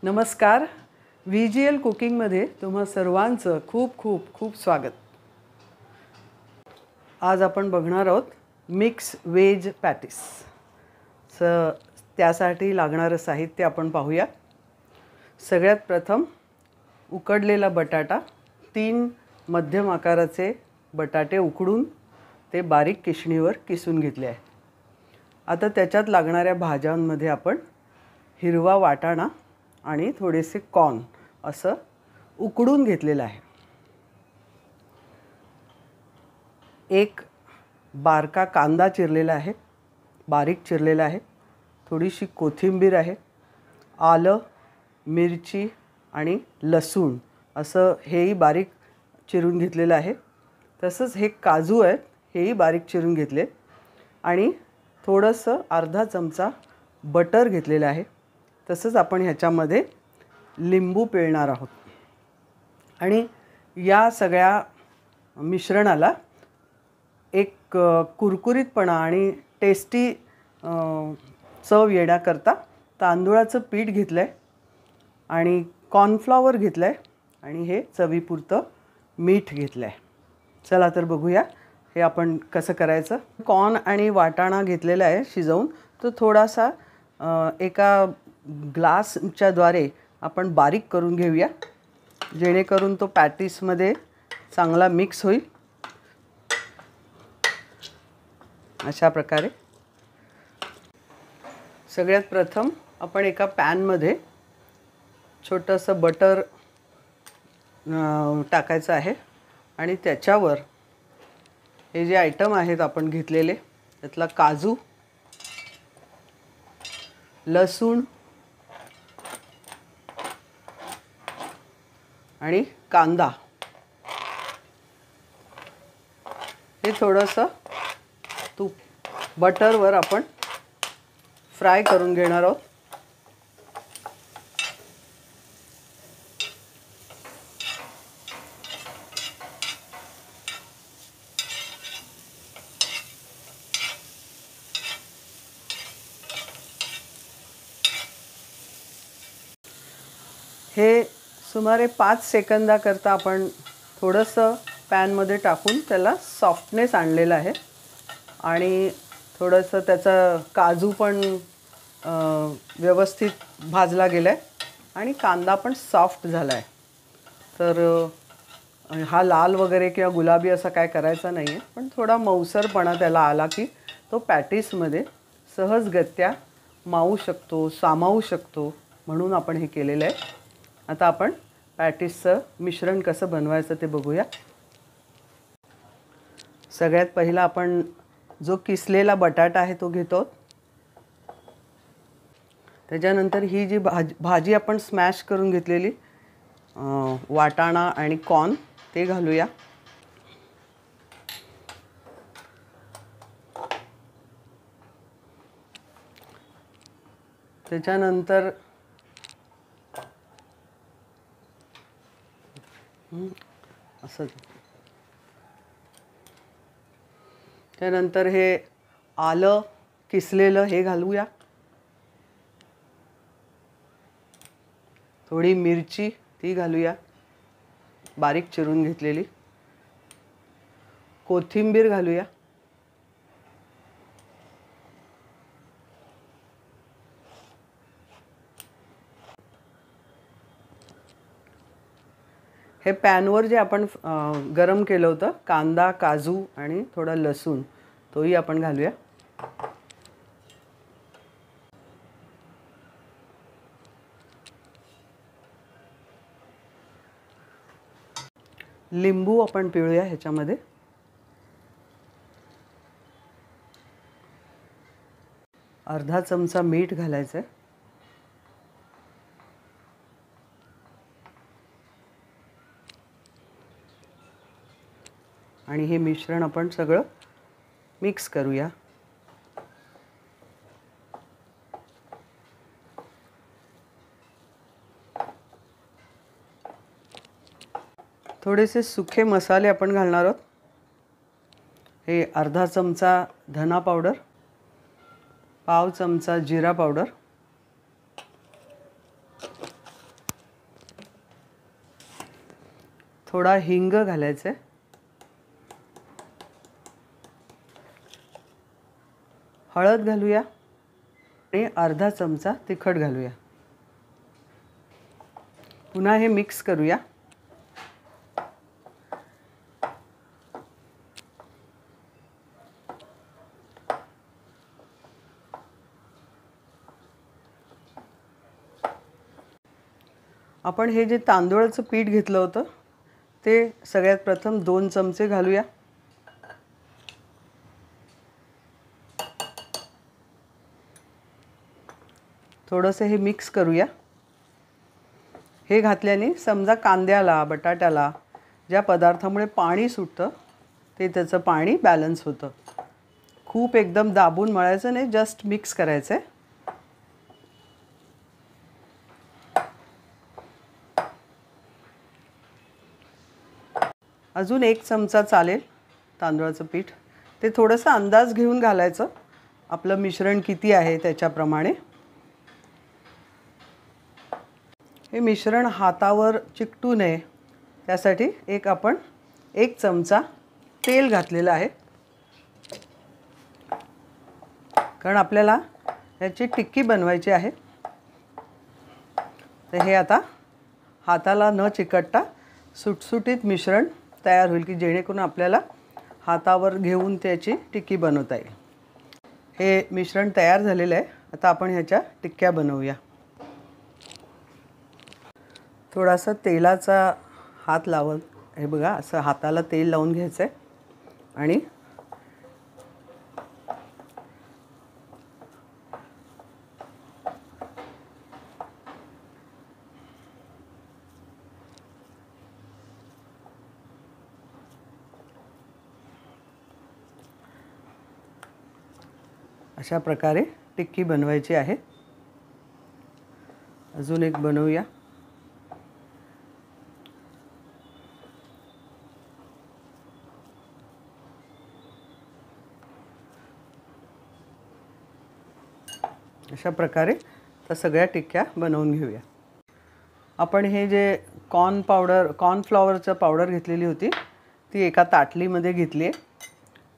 नमस्कार. VGL कुकिंगमध्ये तुम्हा सर्वांचं खूप खूप खूप स्वागत. आज आपण बघणार आहोत मिक्स वेज पॅटीस. त्यासाठी लागणारं साहित्य आपण पाहूया. सगळ्यात प्रथम उकडलेला बटाटा, 3 मध्यम आकाराचे बटाटे उकडून ते बारीक किसणीवर किसून घेतले आहे. आता त्याच्यात लागणाऱ्या भाज्यांमध्ये आपण हिरवा वाटाणा आणि थोडेसे कॉर्न असं उकडून घेतलेलं आहे. एक बारका कांदा चिरलेला आहे, बारीक चिरलेला आहे. थोडीशी कोथिंबीर आहे, आलं, मिरची आणि लसूण असं हेही बारीक चिरून घेतलेलं आहे. तसंच हे काजू आहेत, हेही बारीक चिरून घेतले आणि थोडंसं अर्धा चमचा बटर घेतलेलं आहे. तसंच आपण ह्याच्यामध्ये लिंबू पिळणार आहोत आणि या सगळ्या मिश्रणाला एक कुरकुरीतपणा आणि टेस्टी चव येण्याकरता तांदूळाचं पीठ घेतलं आहे आणि कॉर्नफ्लॉवर घेतलं आहे आणि हे चवीपुरतं मीठ घेतलं आहे. चला तर बघूया हे आपण कसं करायचं. कॉर्न आणि वाटाणा घेतलेला आहे शिजवून. तो थोडासा एका ग्लासच्या द्वारे आपण बारीक करून घेऊया, जेणेकरून तो पॅटीसमध्ये चांगला मिक्स होईल. अशा प्रकारे सगळ्यात प्रथम आपण एका पॅनमध्ये छोटंसं बटर टाकायचं आहे आणि त्याच्यावर हे जे आयटम आहेत आपण घेतलेले, त्यातला काजू, लसूण आणि कांदा हे थोडंसं बटरवर आपण फ्राय करून घेणार आहोत. हे सुमारे 5 सेकंदाकरता आपण थोडंसं पॅनमध्ये टाकून त्याला सॉफ्टनेस आणलेलं आहे आणि थोडंसं त्याचा काजू पण व्यवस्थित भाजला गेला आहे आणि कांदा पण सॉफ्ट झाला आहे. तर हा लाल वगैरे किंवा गुलाबी असा काय करायचा नाही आहे, पण थोडा मऊसरपणा त्याला आला की तो पॅटीसमध्ये सहजगत्या मावू शकतो, सामावू शकतो, म्हणून आपण हे केलेलं आहे. आता आपण पॅटीसचं मिश्रण कसं बनवायचं ते बघूया. सगळ्यात पहिला आपण जो किसलेला बटाटा आहे तो घेतो. त्याच्यानंतर ही जी भाजी आपण स्मॅश करून घेतलेली वाटाणा आणि कॉर्न ते घालूया. त्याच्यानंतर असं त्यानंतर हे आलं किसलेलं हे घालूया. थोडी मिरची ती घालूया, बारीक चिरून घेतलेली. कोथिंबीर घालूया. हे पॅनवर जे आपण गरम केलं होतं कांदा, काजू आणि थोडा लसूण तोही आपण घालूया. लिंबू आपण पिळूया ह्याच्यामध्ये. अर्धा चमचा मीठ घालायचं आहे. आणि हे मिश्रण आपण सगळं मिक्स करूया. थोडेसे सुखे मसाले आपण घालणार आहोत. हे अर्धा चमचा धना पावडर, पाव चमचा जिरा पावडर, थोडा हिंग घालायचा आहे, हळद घालूया आणि अर्धा चमचा तिखट घालूया. पुन्हा हे मिक्स करूया. आपण हे जे तांदूळाचं पीठ घेतलं होतं ते सगळ्यात प्रथम 2 चमचे घालूया. थोडंसं हे मिक्स करूया. हे घातल्याने समजा कांद्याला, बटाट्याला ज्या पदार्थामुळे पाणी सुटतं ते त्याचं पाणी बॅलन्स होतं. खूप एकदम दाबून मळायचं नाही, जस्ट मिक्स करायचं आहे. अजून 1 चमचा चालेल तांदूळाचं पीठ. ते थोडंसं अंदाज घेऊन घालायचं, आपलं मिश्रण किती आहे त्याच्याप्रमाणे. हे मिश्रण हातावर चिकटू नये त्यासाठी आपण 1 चमचा तेल घातलेलं आहे, कारण आपल्याला याची टिक्की बनवायची आहे. तर हे आता हाताला न चिकटता सुटसुटीत मिश्रण तयार होईल की जेणेकरून आपल्याला हातावर घेऊन त्याची टिक्की बनवता येईल. हे मिश्रण तयार झालेलं आहे. आता आपण ह्याच्या टिक्क्या बनवूया. थोडासा तेलाचा हात लावत, हे बघा असं हाताला तेल लावून घ्यायचं आहे आणि अशा प्रकारे टिक्की बनवायची आहे. अजून एक बनवूया. अशा प्रकारे तर सगळ्या टिक्क्या बनवून घेऊया. आपण हे जे कॉर्नफ्लॉवरचं पावडर घेतलेली होती ती एका ताटलीमध्ये घेतली आहे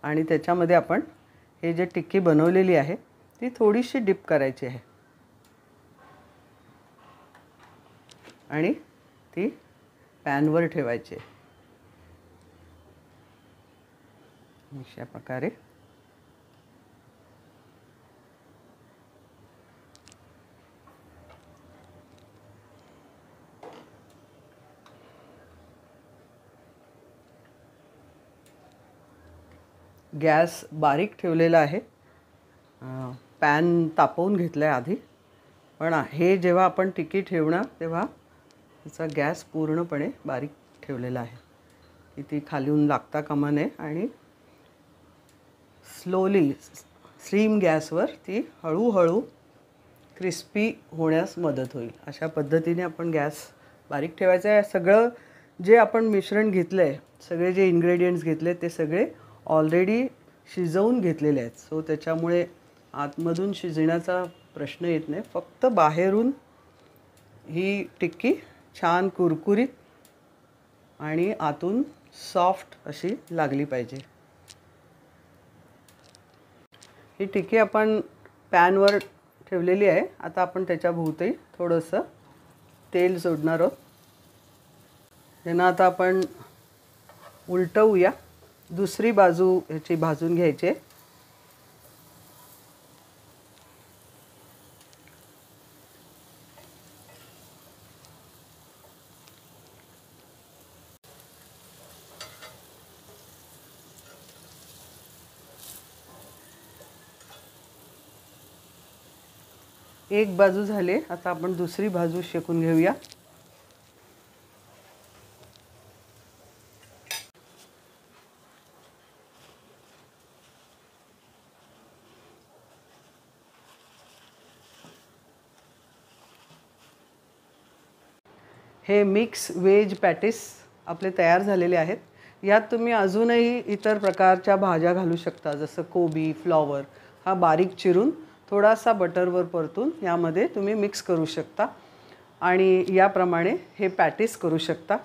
आणि त्याच्यामध्ये आपण हे जे टिक्की बनवलेली आहे ती थोडीशी डिप करायची आहे आणि ती पॅनवर ठेवायची आहे. अशा प्रकारे गॅस बारीक ठेवलेला आहे. पॅन तापवून घेतला आहे आधी, पण हे जेव्हा आपण टिक्की ठेवणार तेव्हा त्याचा गॅस पूर्णपणे बारीक ठेवलेला आहे की ती खालून लागता कामा नये आणि स्लोली स्लीम गॅसवर ती हळूहळू क्रिस्पी होण्यास मदत होईल. अशा पद्धतीने आपण गॅस बारीक ठेवायचा आहे. सगळं जे आपण मिश्रण घेतलं आहे, सगळे जे इन्ग्रेडियंट्स घेतले ते सगळे ऑलरेडी शिजवून घेतलेले आहेत. सो त्याच्यामुळे आतमधून शिजण्याचा प्रश्न येत नाही. फक्त बाहेरून ही टिक्की छान कुरकुरीत आणि आतून सॉफ्ट अशी लागली पाहिजे. ही टिक्की आपण पॅनवर ठेवलेली आहे. आता आपण त्याच्या भोवती थोडंसं तेल सोडणार आहोत. त्यांना आता आपण उलटवूया. दुसरी बाजू ह्याची भाजून घ्यायची. एक बाजू झाली, आता आपण दुसरी बाजू शेकून घेऊया. हे मिक्स वेज पॅटिस आपले तयार झालेले आहेत. यात तुम्ही अजूनही इतर प्रकारच्या भाज्या घालू शकता, जसं कोबी, फ्लॉवर हा बारीक चिरून थोडासा बटरवर परतून यामध्ये तुम्ही मिक्स करू शकता आणि याप्रमाणे हे पॅटिस करू शकता.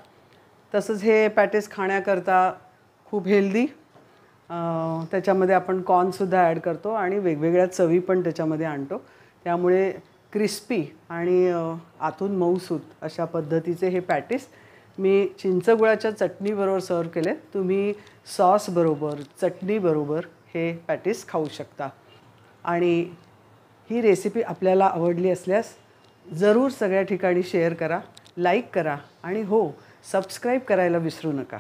तसंच हे पॅटीस खाण्याकरता खूप हेल्दी, त्याच्यामध्ये आपण कॉर्नसुद्धा ॲड करतो आणि वेगवेगळ्या चवी पण त्याच्यामध्ये आणतो. त्यामुळे क्रिस्पी आणि आतून मऊसूत अशा पद्धतीचे हे पॅटीस मी चिंचगुळाच्या चटणीबरोबर सर्व केले. तुम्ही सॉसबरोबर, चटणीबरोबर हे पॅटीस खाऊ शकता. आणि ही रेसिपी आपल्याला आवडली असल्यास जरूर सगळ्या ठिकाणी शेअर करा, लाईक करा आणि हो, सबस्क्राईब करायला विसरू नका.